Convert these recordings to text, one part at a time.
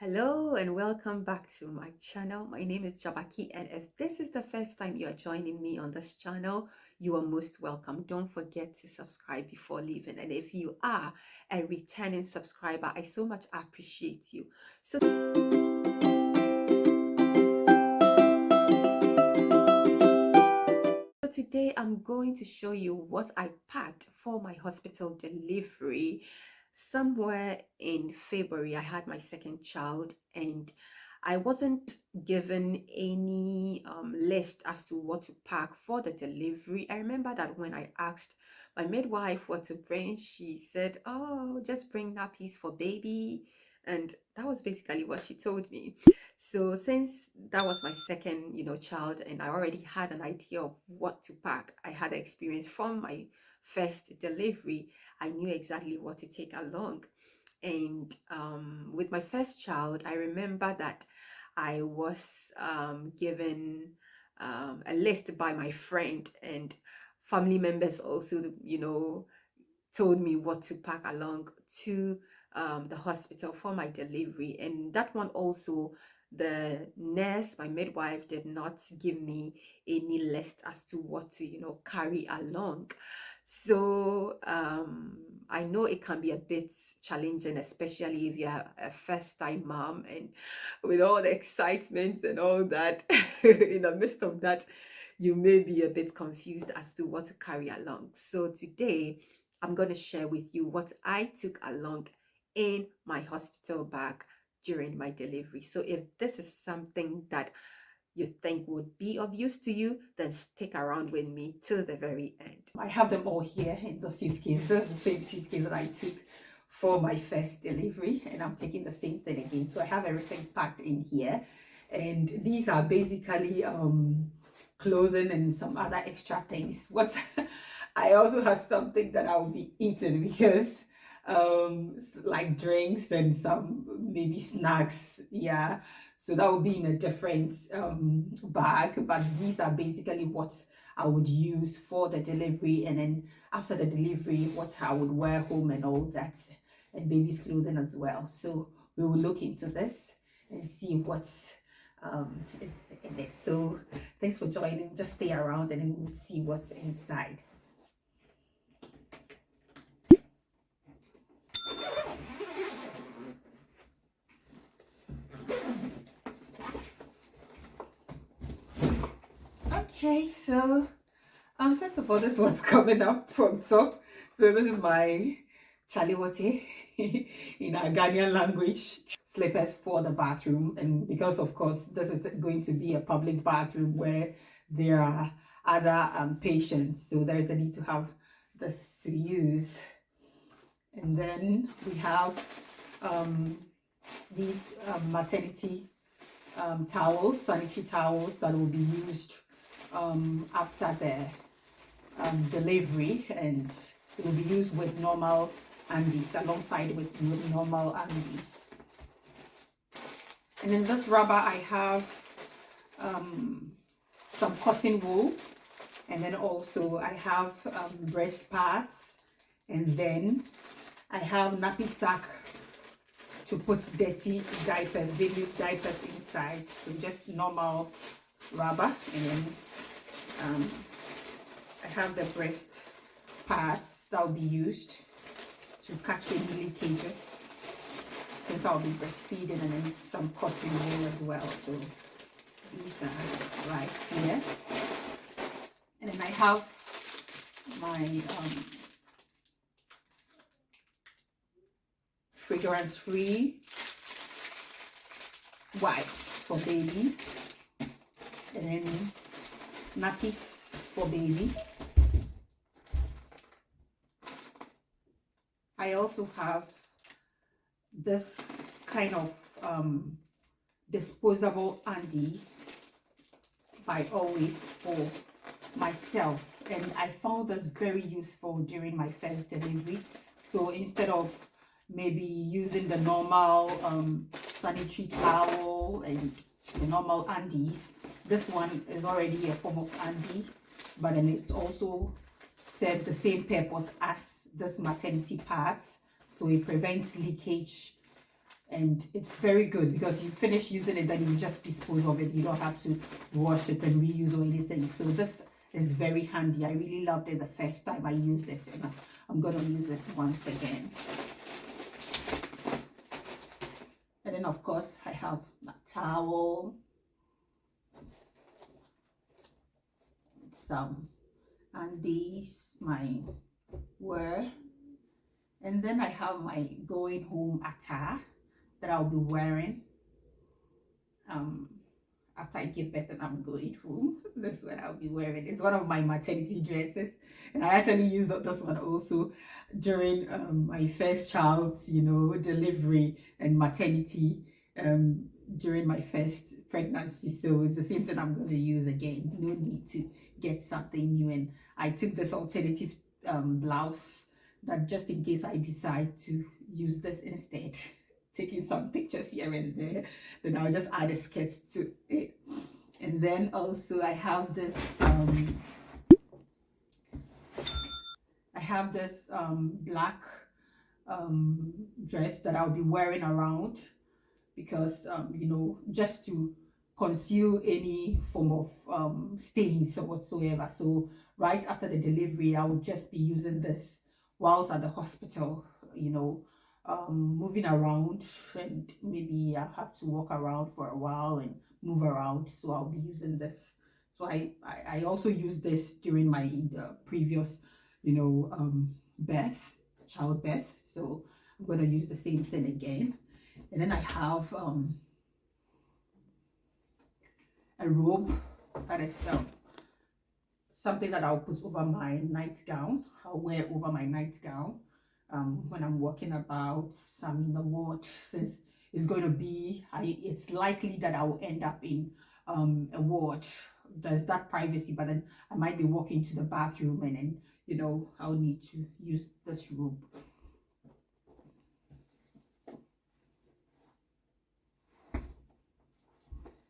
Hello and welcome back to my channel. My name is Jabaki, and if this is the first time you are joining me on this channel, you are most welcome. Don't forget to subscribe before leaving, and if you are a returning subscriber, I so much appreciate you. So today I'm going to show you what I packed for my hospital delivery. Somewhere in February, I had my second child, and I wasn't given any list as to what to pack for the delivery. I remember that when I asked my midwife what to bring, she said, "Oh, just bring nappies for baby." And that was basically what she told me. So since that was my second, child, and I already had an idea of what to pack, I had experience from my first delivery. I knew exactly what to take along. And with my first child, I remember that I was given a list by my friend, and family members also, told me what to pack along to the hospital for my delivery. And that one also, the nurse, my midwife, did not give me any list as to what to, carry along. So I know it can be a bit challenging, especially if you're a first time mom, and with all the excitement and all that, in the midst of that, you may be a bit confused as to what to carry along. So today, I'm going to share with you what I took along in my hospital bag during my delivery. So if this is something that you think would be of use to you, then stick around with me till the very end. I have them all here in the suitcase. This is the same suitcase that I took for my first delivery, and I'm taking the same thing again. So I have everything packed in here, and these are basically clothing and some other extra things. What I also have something that I'll be eating, because like drinks and some maybe snacks, yeah, so that will be in a different bag. But these are basically what I would use for the delivery, and then after the delivery, what I would wear home and all that, and baby's clothing as well. So we will look into this and see what is in it. So thanks for joining. Just stay around and then we'll see what's inside. Okay, so first of all, this is what's coming up from top. So this is my chaliwote in our Ghanaian language, slippers for the bathroom. And because of course this is going to be a public bathroom where there are other patients, so there's the need to have this to use. And then we have these maternity towels, sanitary towels that will be used after the delivery, and it will be used with normal undies, alongside with normal undies. And in this rubber I have some cotton wool, and then also I have breast pads, and then I have nappy sack to put dirty diapers, baby diapers inside. So just normal rubber, and then I have the breast pads that will be used to catch any leakages, since I'll be breastfeeding, and then some cotton wool as well. So these are right here. And then I have my fragrance-free wipes for baby, and then nappies for baby. I also have this kind of disposable undies by Always for myself, and I found this very useful during my first delivery. So instead of maybe using the normal sanitary towel and the normal undies, this one is already a form of undie, but then it's also serves the same purpose as this maternity pads, so it prevents leakage and it's very good because you finish using it, then you just dispose of it. You don't have to wash it and reuse or anything. So this is very handy. I really loved it the first time I used it, and I'm gonna use it once again. And then of course I have my towel, some undies, my wear, and then I have my going home attire that I'll be wearing after I give birth and I'm going home. This is what I'll be wearing. It's one of my maternity dresses, and I actually used this one also during my first child's, you know, delivery and maternity during my first pregnancy. So it's the same thing I'm going to use again. No need to get something new. And I took this alternative blouse that just in case I decide to use this instead, taking some pictures here and there, then I'll just add a skirt to it. And then also I have this black dress that I'll be wearing around because you know, just to conceal any form of stains or whatsoever. So right after the delivery, I will just be using this whilst at the hospital, you know, moving around, and maybe I have to walk around for a while and move around, so I'll be using this. So I also used this during my previous, you know, childbirth, so I'm going to use the same thing again. And then I have a robe that is something that I'll put over my nightgown. I'll wear over my nightgown when I'm walking about. I'm in the ward, since it's going to be, it's likely that I will end up in a ward. There's that privacy, but then I might be walking to the bathroom, and then, you know, I'll need to use this robe.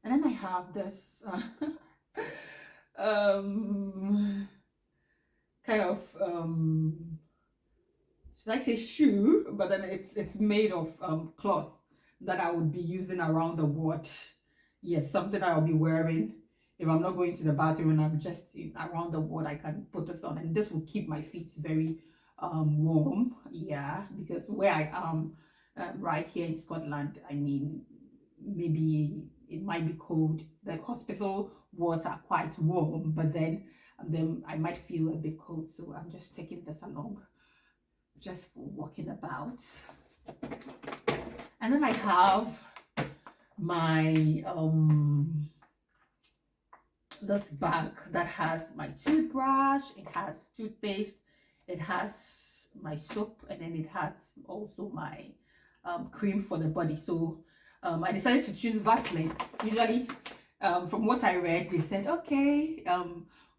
And then I have this kind of should I say shoe, but then it's made of cloth that I would be using around the ward. Yes, something I'll be wearing if I'm not going to the bathroom and I'm just around the ward. I can put this on, and this will keep my feet very warm. Yeah, because where I am right here in Scotland, I mean, maybe it might be cold. The hospital wards are quite warm, but then I might feel a bit cold, so I'm just taking this along just for walking about. And then I have my this bag that has my toothbrush, it has toothpaste, it has my soap, and then it has also my cream for the body. So I decided to choose Vaseline. Usually from what I read, they said, okay,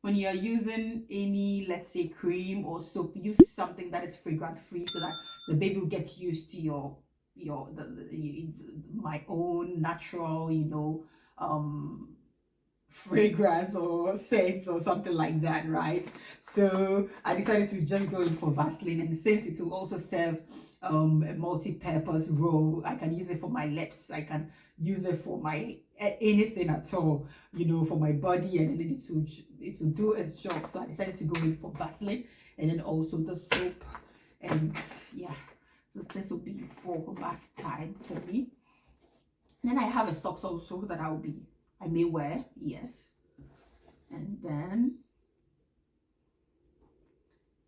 when you're using any, let's say, cream or soap, use something that is fragrance free, so that the baby will get used to my own natural, you know, fragrance or scent or something like that, right? So I decided to just go in for Vaseline, and since it will also serve a multi-purpose role, I can use it for my lips, I can use it for my anything at all, you know, for my body, and then it will do its job. So I decided to go in for Vaseline, and then also the soap, and yeah, so this will be for bath time for me. And then I have a socks also that I may wear, yes. And then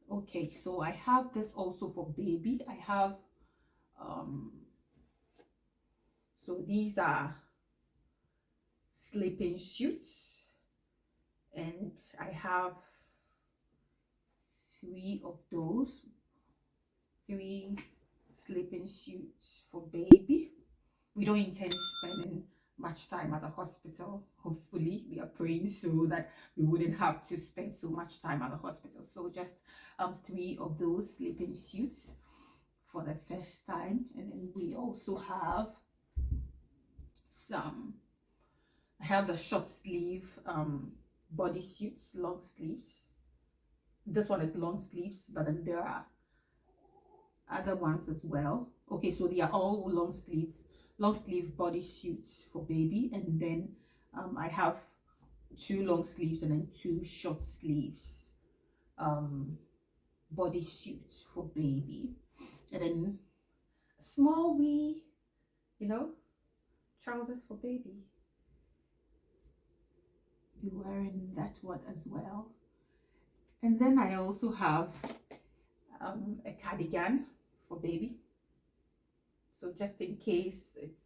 okay, so I have this also for baby. I have so these are sleeping suits, and I have 3 of those, 3 sleeping suits for baby. We don't intend spending much time at the hospital. Hopefully, we are praying so that we wouldn't have to spend so much time at the hospital. So just 3 of those sleeping suits for the first time. And then we also have I have the short sleeve body suits, long sleeves. This one is long sleeves, but then there are other ones as well. Okay, so they are all long sleeve long sleeve bodysuits for baby, and then I have 2 long sleeves and then 2 short sleeves bodysuits for baby, and then small wee, you know, trousers for baby. Be wearing that one as well. And then I also have a cardigan for baby, so just in case it's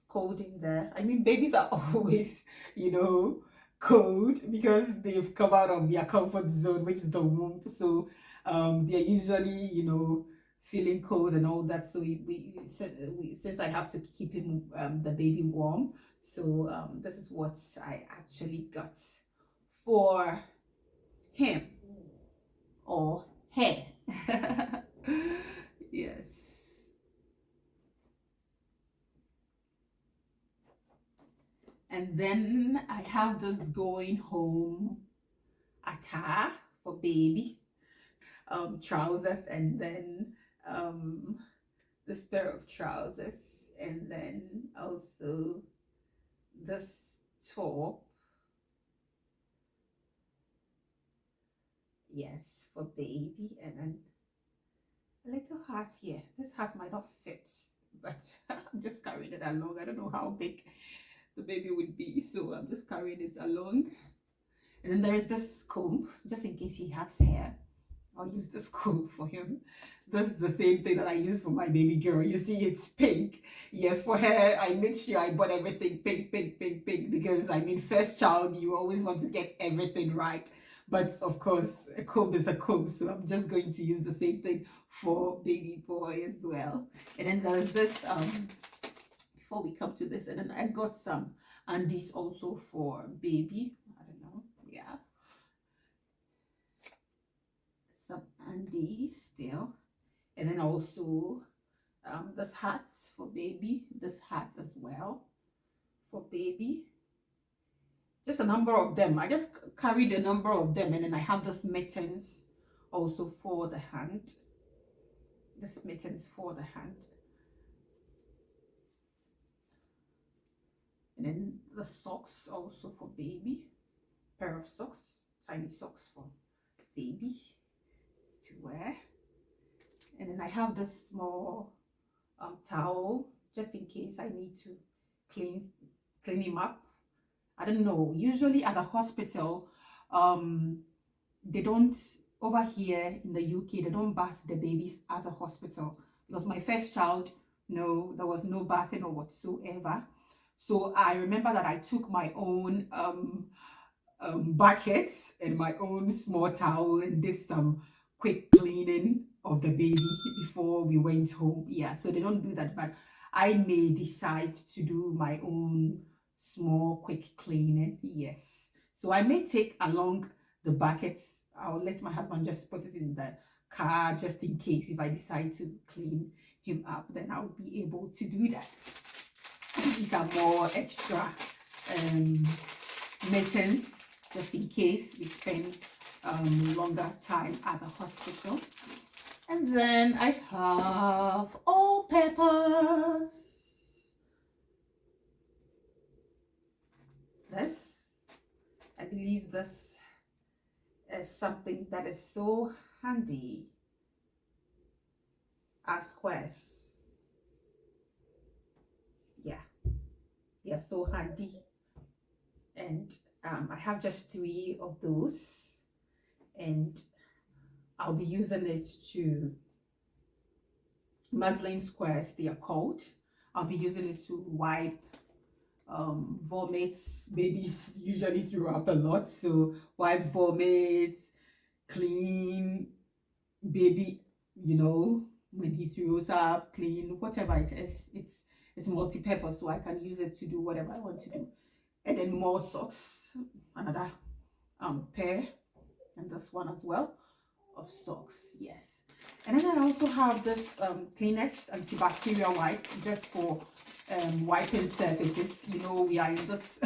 cold in there. I mean, babies are always, you know, cold because they've come out of their comfort zone, which is the womb. So they're usually, you know, feeling cold and all that. So since I have to keep him the baby warm, so this is what I actually got for him or her. Yes. And then I have this going home attire for baby, trousers, and then this pair of trousers, and then also this top, yes, for baby, and then a little hat here. This hat might not fit, but I'm just carrying it along. I don't know how big the baby would be, so I'm just carrying it along. And then there's this comb, just in case he has hair. I'll use this comb for him. This is the same thing that I use for my baby girl. You see, it's pink. Yes, for her, I made sure I bought everything pink, pink, pink, pink, because I mean, first child, you always want to get everything right. But of course, a comb is a comb, so I'm just going to use the same thing for baby boy as well. And then there's this, before we come to this, and then I got some undies also for baby. I don't know, yeah. Some undies still, and then also this hats for baby, this hat as well for baby, just a number of them. I just carried a number of them, and then I have this mittens also for the hand, this mittens for the hand, and then the socks also for baby, pair of socks, tiny socks for baby to wear. And then I have this small towel just in case I need to clean him up. I don't know, usually at the hospital they don't, over here in the UK, they don't bath the babies at the hospital, because my first child, no, there was no bathing or whatsoever. So I remember that I took my own buckets and my own small towel and did some quick cleaning of the baby before we went home. Yeah, so they don't do that, but I may decide to do my own small quick cleaning. Yes, so I may take along the buckets. I'll let my husband just put it in the car just in case if I decide to clean him up, then I'll be able to do that. These are more extra mittens just in case we spend longer time at the hospital. And then I have all peppers. This, I believe this is something that is so handy as squares. Yeah, they are so handy. And I have just 3 of those, and I'll be using it to muslin squares, they are called. I'll be using it to wipe vomits. Babies usually throw up a lot, so wipe vomits, clean baby, you know, when he throws up, clean whatever it is. It's multi-purpose, so I can use it to do whatever I want to do. And then more socks, another pair, and this one as well of socks. Yes. And then I also have this Kleenex antibacterial wipe just for wiping surfaces. You know, we are in this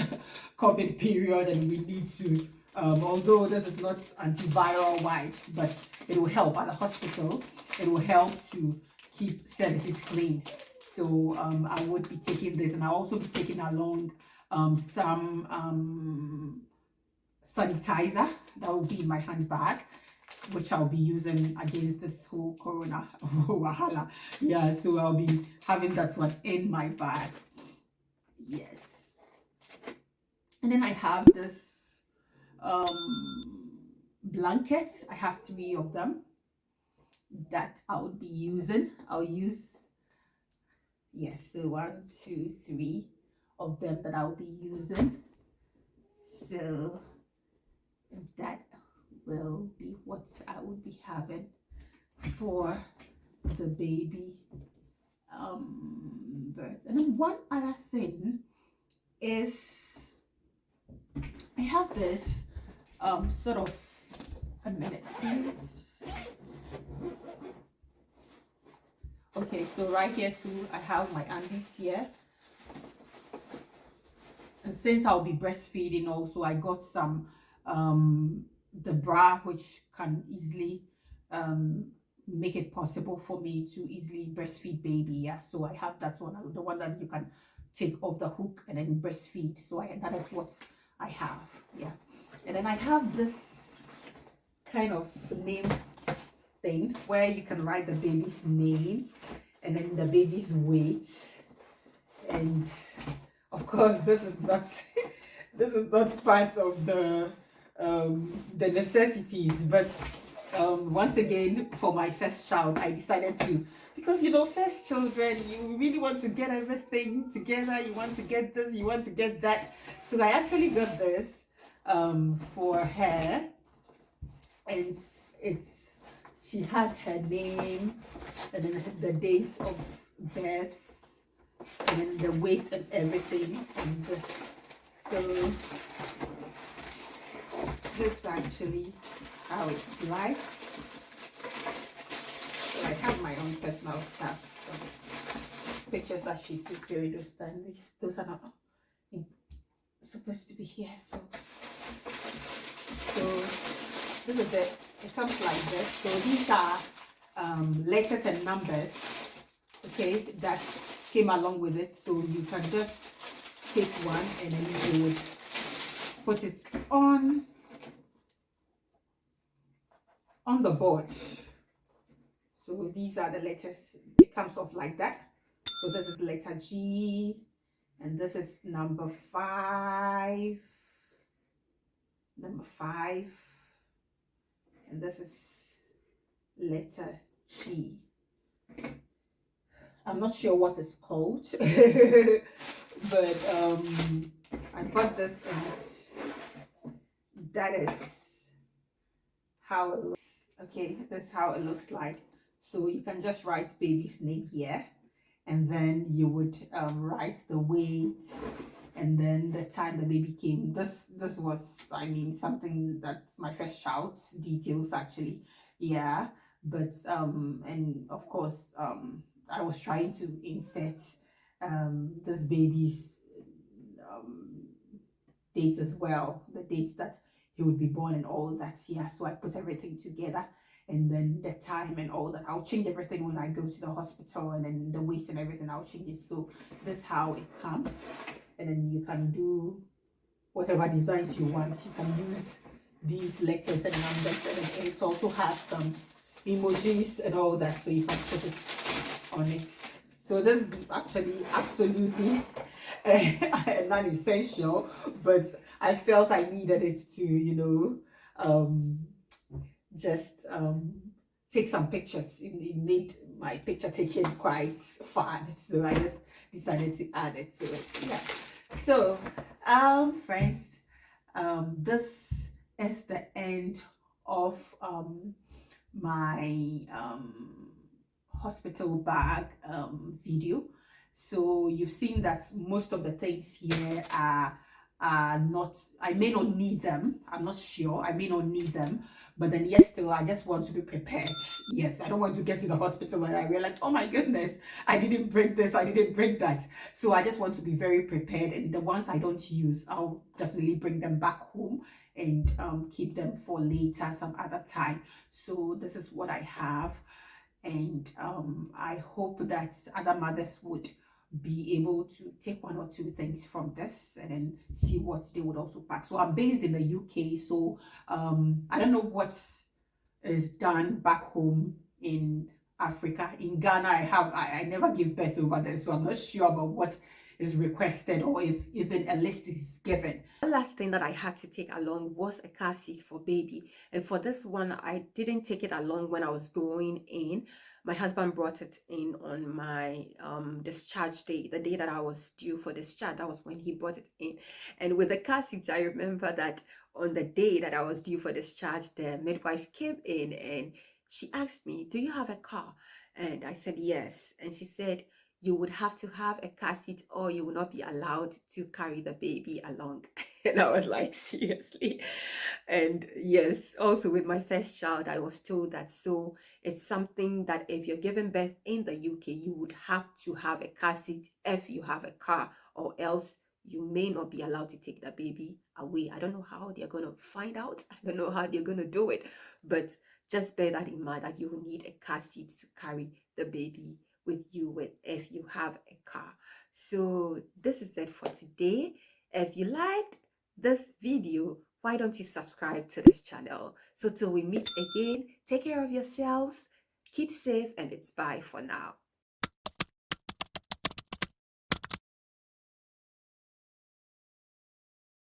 COVID period and we need to, although this is not antiviral wipes, but it will help at the hospital. It will help to keep surfaces clean. So I would be taking this, and I'll also be taking along some sanitizer that will be in my handbag, which I'll be using against this whole corona wahala. Yeah, so I'll be having that one in my bag. Yes. And then I have this blankets. I have 3 of them that I would be using. I'll use, yes, so 1, 2, 3 of them that I'll be using. So that will be what I would be having for the baby birth. And then one other thing is I have this sort of, a minute please. Okay, so right here too I have my undies here, and since I'll be breastfeeding also, I got some the bra, which can easily make it possible for me to easily breastfeed baby. Yeah, so I have that one, the one that you can take off the hook and then breastfeed. So that is what I have. Yeah, and then I have this kind of name thing where you can write the baby's name and then the baby's weight, and of course this is not this is not part of the necessities, but once again, for my first child, I decided to, because first children, you really want to get everything together. You want to get this, you want to get that. So I actually got this for her, and she had her name and then the date of birth and then the weight and everything. And so this is actually how it's like. So I have my own personal stuff, some pictures that she took during those times. Those are not supposed to be here. So this is it. It comes like this. So these are letters and numbers, okay, that came along with it. So you can just take one and then you would put it on the board. So these are the letters. It comes off like that. So this is letter G, and this is number 5, and this is letter G. I'm not sure what it's called, but I got this, and that is how it looks. Okay, this is how it looks like. So you can just write baby's name here, and then you would write the weight and then the time the baby came. This was, I mean, something that's my first child's details actually. Yeah, but and of course I was trying to insert this baby's date as well, the dates that he would be born and all that. Yeah, so I put everything together, and then the time and all that. I'll change everything when I go to the hospital, and then the weight and everything I'll change it. So this is how it comes, and then you can do whatever designs you want. You can use these letters and numbers, and then it also has some emojis and all that, so you can put it on it. So this is actually absolutely non-essential, but I felt I needed it to, just take some pictures. It made my picture taking quite fun, so I just decided to add it to it. Yeah. So friends, this is the end of my hospital bag video. So you've seen that most of the things here are not, I may not need them. I'm not sure, I may not need them, but then yes, still I just want to be prepared. Yes, I don't want to get to the hospital and I realize, oh my goodness, I didn't bring this, I didn't bring that. So I just want to be very prepared, and the ones I don't use, I'll definitely bring them back home and keep them for later some other time. So this is what I have. And I hope that other mothers would be able to take one or two things from this and then see what they would also pack. So I'm based in the UK, so I don't know what is done back home in Africa. In Ghana, I never give birth over there, so I'm not sure about what is requested or if even a list is given. One last thing that I had to take along was a car seat for baby. And for this one, I didn't take it along when I was going in. My husband brought it in on my discharge day, the day that I was due for discharge. That was when he brought it in. And with the car seats, I remember that on the day that I was due for discharge, the midwife came in and she asked me, "Do you have a car?" And I said, "Yes." And she said, "You would have to have a car seat or you will not be allowed to carry the baby along." And I was like, seriously? And yes, also with my first child, I was told that. So it's something that if you're giving birth in the UK, you would have to have a car seat if you have a car, or else you may not be allowed to take the baby away. I don't know how they're going to find out. I don't know how they're going to do it. But just bear that in mind that you will need a car seat to carry the baby with you with if you have a car. So this is it for today. If you liked this video, why don't you subscribe to this channel? So till we meet again, take care of yourselves, keep safe, and it's bye for now.